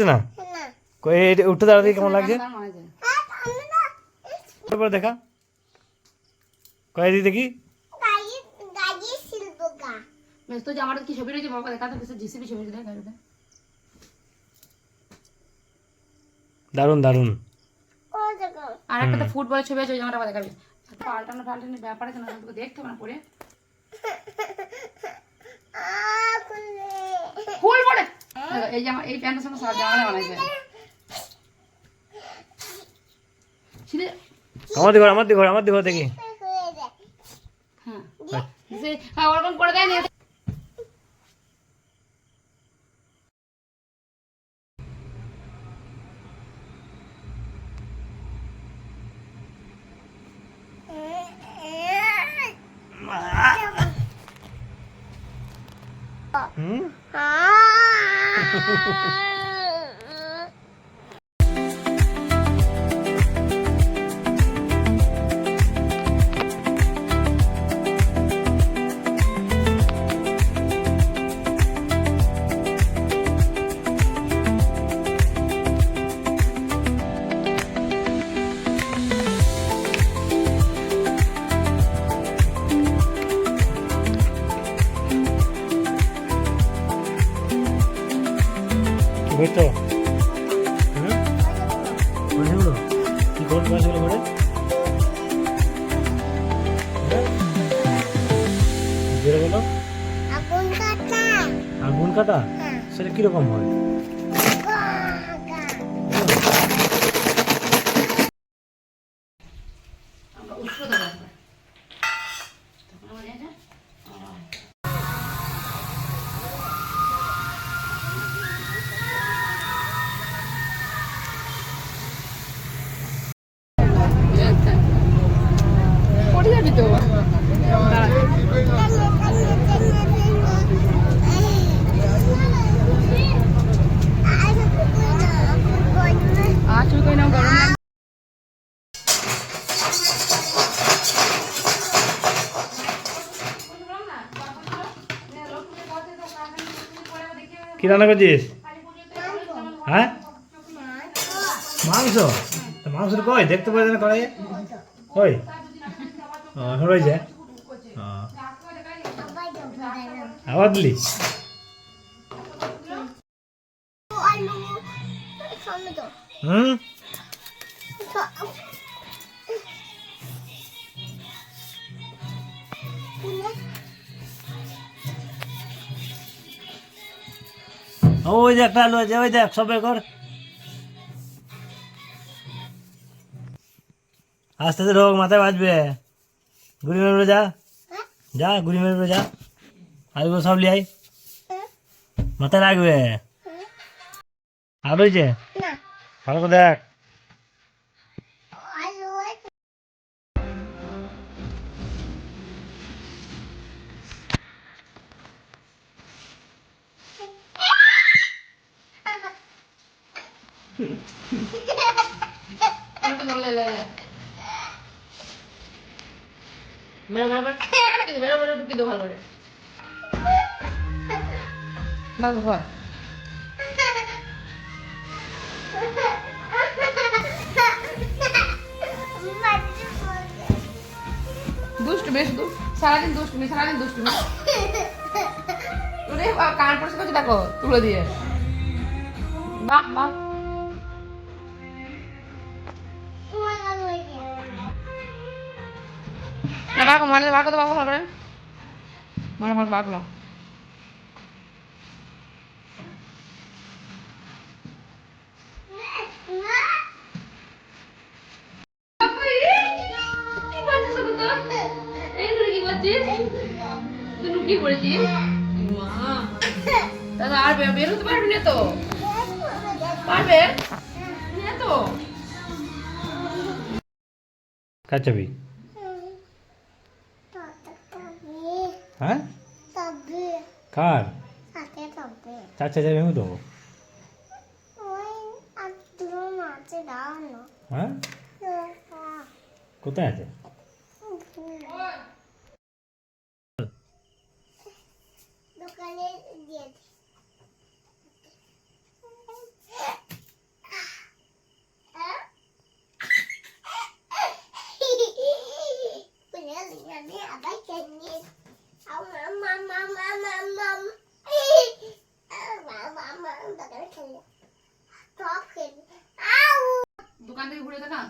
না উঠতে দাঁড়াতে কেমন লাগছে দেখা কয়ে দিই দেখি তো জামাটা কি ছবি রয়েছে বাবা দেখা তো জিসিবি ছবি দেখ গাড়িতে দারুন দারুন আর একটা তো ফুটবলের ছবি আছে ওই জামাটা দেখাবি পাল্টানো ব্যাপার আছে না তোকে দেখতে হবে না পরে ফুল পড়ে এই জামা এই প্যান্টের সঙ্গে সারা জামাটা বানাইছে আমার দিঘর দেখি হ্যাঁ ওরকম করে দেয় না বুঝতো সেগুলো কি করতে সেগুলো করে বেড়ে গেল আগুন কাটা সেটা কিরকম হয় কি রান্না করছিস হ্যাঁ মাংস মাংসটা কই দেখতে পাই না কড়াইয়ে কই এখন রয়েছে আবার দিলি হুম ওই যে একটা আলু আছে ওই দেখ সব বের কর আস্তে আস্তে ঢোক মাথায় বাজবে গুড়ি মেরে যা যা গুড়ি মেরে যা আলুগুলো সব লিয়াই মাথায় রাখবে আর রয়েছে ভালো করে দেখ দুষ্টু বেশ সারাদিন দুষ্টুমি ওরে কান পড়ছে করছে দেখো তুলে দিয়ে বাহ বাহ মানে বাঘ তো বাঘ ভালো করে মানে আমার বাঘলো কি করেছিস দাদা আর বের হতে পারবি না তো পারবে না তো কাচাবি হ্যাঁ কার চাচা যাবে আমি দেবো হ্যাঁ কোথায় আছে দোকানে দিয়েছি দোকান থেকে ঘুরে দেখা